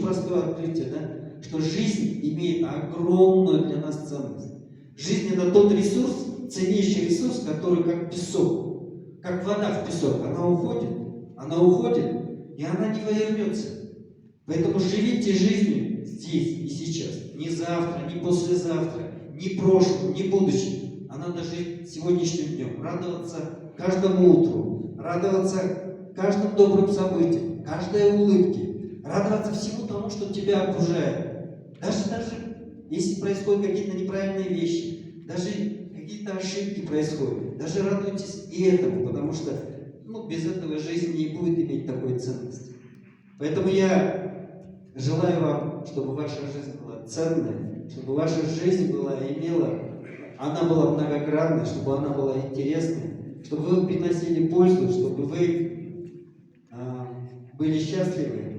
простое открытие, да? Что жизнь имеет огромную для нас ценность. Жизнь это тот ресурс, ценнейший ресурс, который как песок, как вода в песок. Она уходит, и она не вернется. Поэтому живите жизнью здесь и сейчас. Не завтра, не послезавтра, не прошлым, не будущим. А надо жить сегодняшним днем. Радоваться каждому утру. Радоваться каждым добрым событиям, каждой улыбке. Радоваться всему тому, что тебя окружает. Даже если происходят какие-то неправильные вещи, даже какие-то ошибки происходят. Даже радуйтесь и этому, потому что без этого жизнь не будет иметь такой ценности. Поэтому я желаю вам, чтобы ваша жизнь была ценной, чтобы ваша жизнь она была многогранной, чтобы она была интересной, чтобы вы приносили пользу, чтобы вы были счастливы